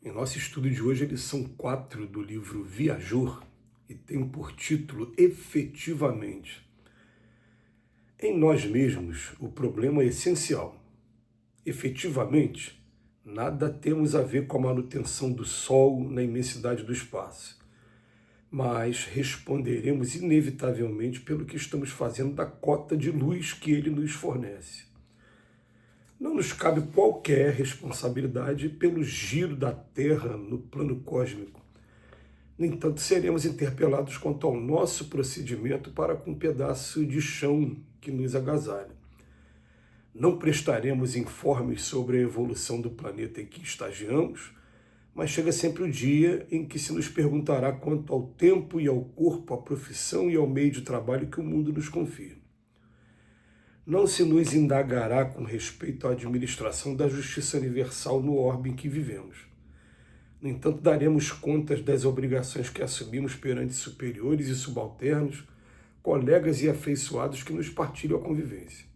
Em nosso estudo de hoje, a lição 4 do livro Viajor, e tem por título Efetivamente. Em nós mesmos, o problema é essencial. Efetivamente, nada temos a ver com a manutenção do Sol na imensidade do espaço, mas responderemos inevitavelmente pelo que estamos fazendo da cota de luz que ele nos fornece. Não nos cabe qualquer responsabilidade pelo giro da Terra no plano cósmico. No entanto, seremos interpelados quanto ao nosso procedimento para com um pedaço de chão que nos agasalha. Não prestaremos informes sobre a evolução do planeta em que estagiamos, mas chega sempre o dia em que se nos perguntará quanto ao tempo e ao corpo, à profissão e ao meio de trabalho que o mundo nos confia. Não se nos indagará com respeito à administração da justiça universal no orbe em que vivemos. No entanto, daremos contas das obrigações que assumimos perante superiores e subalternos, colegas e afeiçoados que nos partilham a convivência.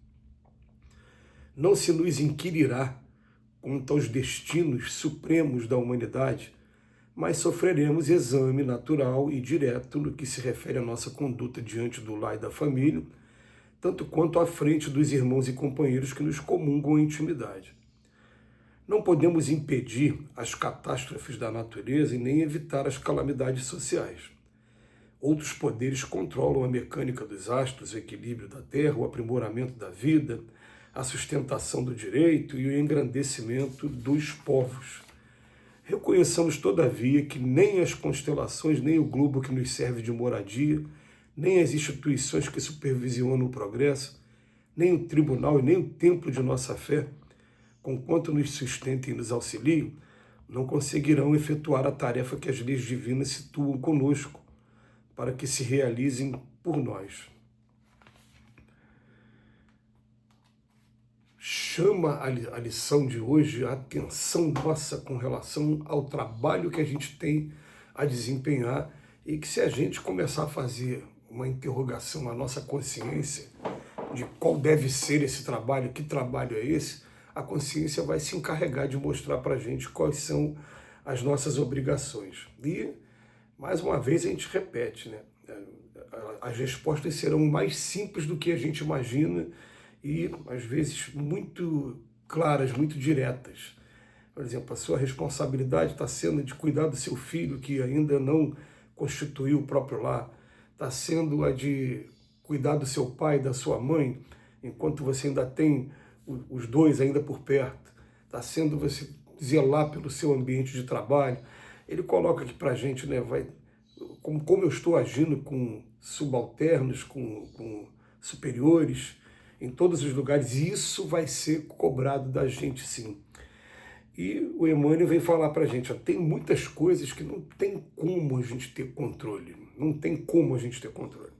Não se nos inquirirá quanto aos destinos supremos da humanidade, mas sofreremos exame natural e direto no que se refere à nossa conduta diante do lar e da família, tanto quanto à frente dos irmãos e companheiros que nos comungam em intimidade. Não podemos impedir as catástrofes da natureza e nem evitar as calamidades sociais. Outros poderes controlam a mecânica dos astros, o equilíbrio da Terra, o aprimoramento da vida, a sustentação do direito e o engrandecimento dos povos. Reconheçamos, todavia, que nem as constelações, nem o globo que nos serve de moradia, nem as instituições que supervisionam o progresso, nem o tribunal e nem o templo de nossa fé, conquanto nos sustentem e nos auxiliam, não conseguirão efetuar a tarefa que as leis divinas situam conosco, para que se realizem por nós. Chama a lição de hoje a atenção nossa com relação ao trabalho que a gente tem a desempenhar e que, se a gente começar a fazer uma interrogação à nossa consciência de qual deve ser esse trabalho, que trabalho é esse, a consciência vai se encarregar de mostrar para a gente quais são as nossas obrigações. E, mais uma vez, a gente repete, né? As respostas serão mais simples do que a gente imagina e, às vezes, muito claras, muito diretas. Por exemplo, a sua responsabilidade está sendo de cuidar do seu filho que ainda não constituiu o próprio lar, está sendo a de cuidar do seu pai e da sua mãe, enquanto você ainda tem os dois ainda por perto, está sendo você zelar pelo seu ambiente de trabalho. Ele coloca aqui para a gente, né, como eu estou agindo com subalternos, com superiores, em todos os lugares, e isso vai ser cobrado da gente, sim. E o Emmanuel vem falar para a gente, tem muitas coisas que não tem como a gente ter controle, não tem como a gente ter controle.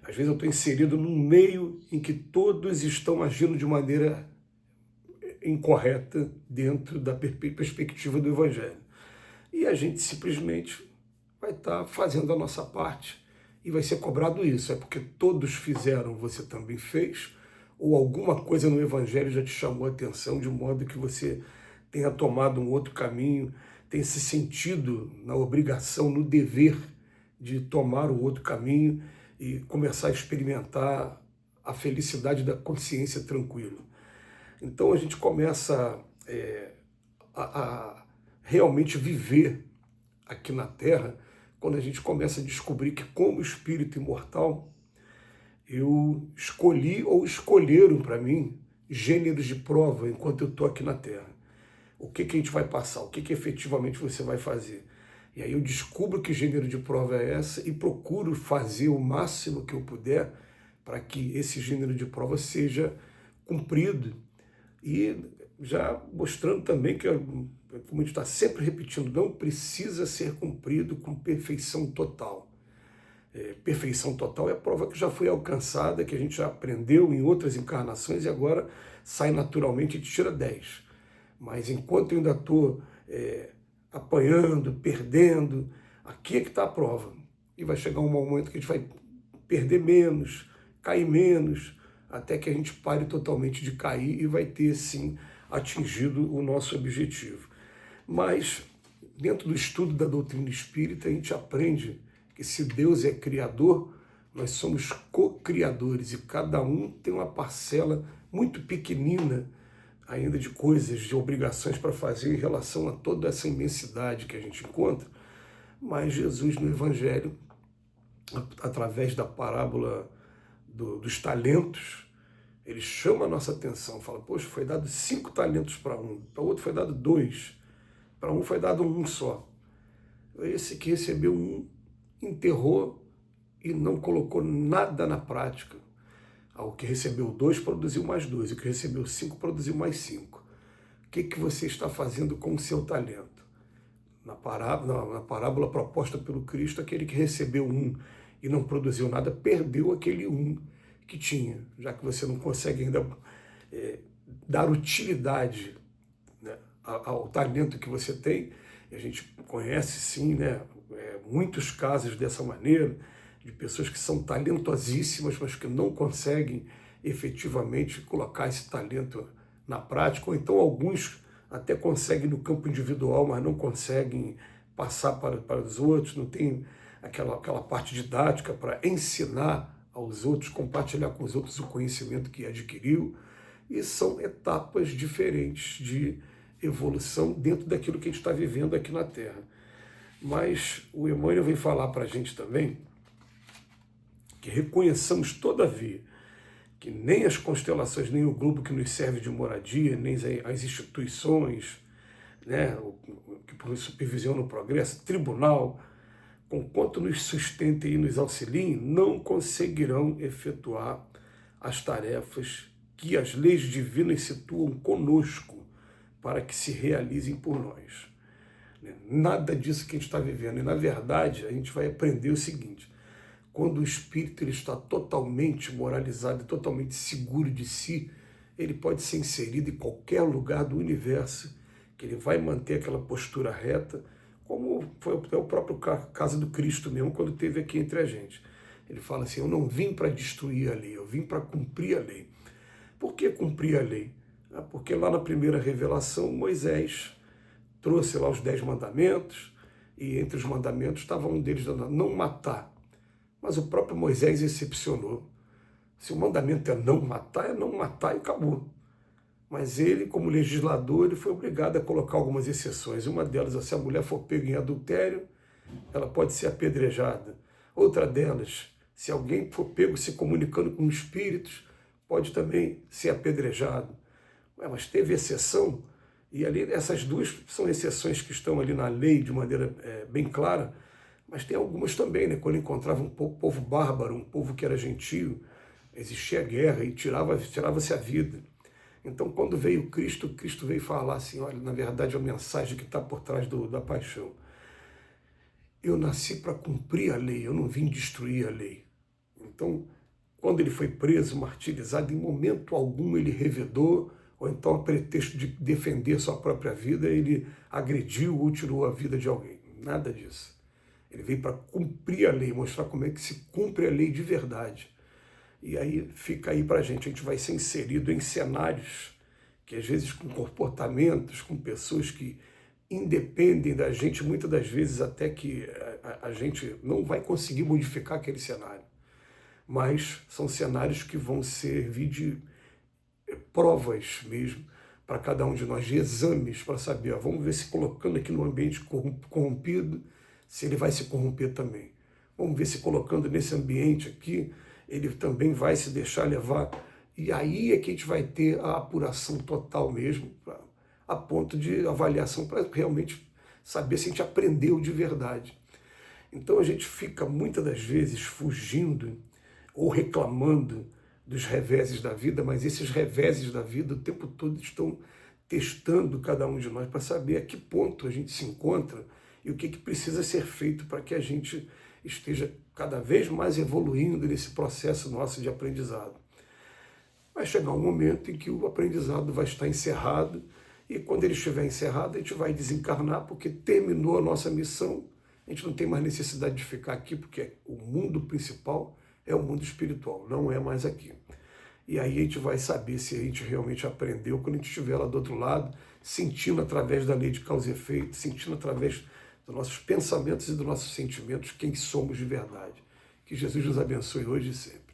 Às vezes eu estou inserido num meio em que todos estão agindo de maneira incorreta dentro da perspectiva do Evangelho. E a gente simplesmente vai estar fazendo a nossa parte e vai ser cobrado isso. É porque todos fizeram, você também fez, ou alguma coisa no Evangelho já te chamou a atenção de modo que você tenha tomado um outro caminho, tenha se sentido na obrigação, no dever de tomar o outro caminho e começar a experimentar a felicidade da consciência tranquila. Então a gente começa a realmente viver aqui na Terra quando a gente começa a descobrir que, como espírito imortal, eu escolhi ou escolheram para mim gêneros de prova enquanto eu estou aqui na Terra. O que a gente vai passar, o que efetivamente você vai fazer. E aí eu descubro que gênero de prova é essa e procuro fazer o máximo que eu puder para que esse gênero de prova seja cumprido. E já mostrando também que, como a gente está sempre repetindo, não precisa ser cumprido com perfeição total. Perfeição total é a prova que já foi alcançada, que a gente já aprendeu em outras encarnações e agora sai naturalmente e tira 10. Mas enquanto eu ainda estou apanhando, perdendo, aqui é que está a prova. E vai chegar um momento que a gente vai perder menos, cair menos, até que a gente pare totalmente de cair e vai ter, sim, atingido o nosso objetivo. Mas, dentro do estudo da doutrina espírita, a gente aprende que se Deus é criador, nós somos co-criadores e cada um tem uma parcela muito pequenina ainda de coisas, de obrigações para fazer em relação a toda essa imensidade que a gente encontra. Mas Jesus no Evangelho, através da parábola dos talentos, ele chama a nossa atenção, fala, poxa, foi dado 5 talentos para um, para o outro foi dado 2, para um foi dado um só. Esse que recebeu um, enterrou e não colocou nada na prática. O que recebeu 2 produziu mais 2, e o que recebeu 5 produziu mais 5. O que você está fazendo com o seu talento? Na parábola proposta pelo Cristo, aquele que recebeu um e não produziu nada, perdeu aquele um que tinha, já que você não consegue ainda dar utilidade, né, ao talento que você tem. E a gente conhece, sim, né, muitos casos dessa maneira, de pessoas que são talentosíssimas, mas que não conseguem efetivamente colocar esse talento na prática, ou então alguns até conseguem no campo individual, mas não conseguem passar para os outros, não tem aquela parte didática para ensinar aos outros, compartilhar com os outros o conhecimento que adquiriu, e são etapas diferentes de evolução dentro daquilo que a gente está vivendo aqui na Terra. Mas o Emmanuel vem falar para a gente também que reconheçamos, todavia, que nem as constelações, nem o globo que nos serve de moradia, nem as instituições, né, que supervisionam o progresso, tribunal, conquanto nos sustentem e nos auxiliem, não conseguirão efetuar as tarefas que as leis divinas situam conosco para que se realizem por nós. Nada disso que a gente está vivendo. E, na verdade, a gente vai aprender o seguinte: quando o espírito ele está totalmente moralizado e totalmente seguro de si, ele pode ser inserido em qualquer lugar do universo, que ele vai manter aquela postura reta, como foi o próprio caso do Cristo mesmo, quando esteve aqui entre a gente. Ele fala assim, eu não vim para destruir a lei, eu vim para cumprir a lei. Por que cumprir a lei? Porque lá na primeira revelação, Moisés trouxe lá os 10 mandamentos, e entre os mandamentos estava um deles, não matar. Mas o próprio Moisés excepcionou. Se o mandamento é não matar e acabou. Mas ele, como legislador, ele foi obrigado a colocar algumas exceções. Uma delas, se a mulher for pega em adultério, ela pode ser apedrejada. Outra delas, se alguém for pego se comunicando com espíritos, pode também ser apedrejado. Mas teve exceção, e ali essas duas são exceções que estão ali na lei de maneira bem clara, mas tem algumas também, né? Quando encontrava um povo bárbaro, um povo que era gentio, existia guerra e tirava-se a vida. Então, quando veio Cristo, Cristo veio falar assim, olha, na verdade, a mensagem que está por trás da paixão. Eu nasci para cumprir a lei, eu não vim destruir a lei. Então, quando ele foi preso, martirizado, em momento algum ele revidou, ou então, a pretexto de defender sua própria vida, ele agrediu ou tirou a vida de alguém. Nada disso. Ele veio para cumprir a lei, mostrar como é que se cumpre a lei de verdade. E aí fica aí para a gente vai ser inserido em cenários que às vezes com comportamentos, com pessoas que independem da gente, muitas das vezes até que a gente não vai conseguir modificar aquele cenário. Mas são cenários que vão servir de provas mesmo para cada um de nós, de exames para saber, vamos ver se colocando aqui no ambiente corrompido, se ele vai se corromper também. Vamos ver se colocando nesse ambiente aqui, ele também vai se deixar levar. E aí é que a gente vai ter a apuração total mesmo, a ponto de avaliação para realmente saber se a gente aprendeu de verdade. Então a gente fica muitas das vezes fugindo ou reclamando dos reveses da vida, mas esses reveses da vida o tempo todo estão testando cada um de nós para saber a que ponto a gente se encontra e o que precisa ser feito para que a gente esteja cada vez mais evoluindo nesse processo nosso de aprendizado. Vai chegar um momento em que o aprendizado vai estar encerrado, e quando ele estiver encerrado, a gente vai desencarnar, porque terminou a nossa missão, a gente não tem mais necessidade de ficar aqui, porque o mundo principal é o mundo espiritual, não é mais aqui. E aí a gente vai saber se a gente realmente aprendeu quando a gente estiver lá do outro lado, sentindo através da lei de causa e efeito, sentindo através dos nossos pensamentos e dos nossos sentimentos quem somos de verdade. Que Jesus nos abençoe hoje e sempre.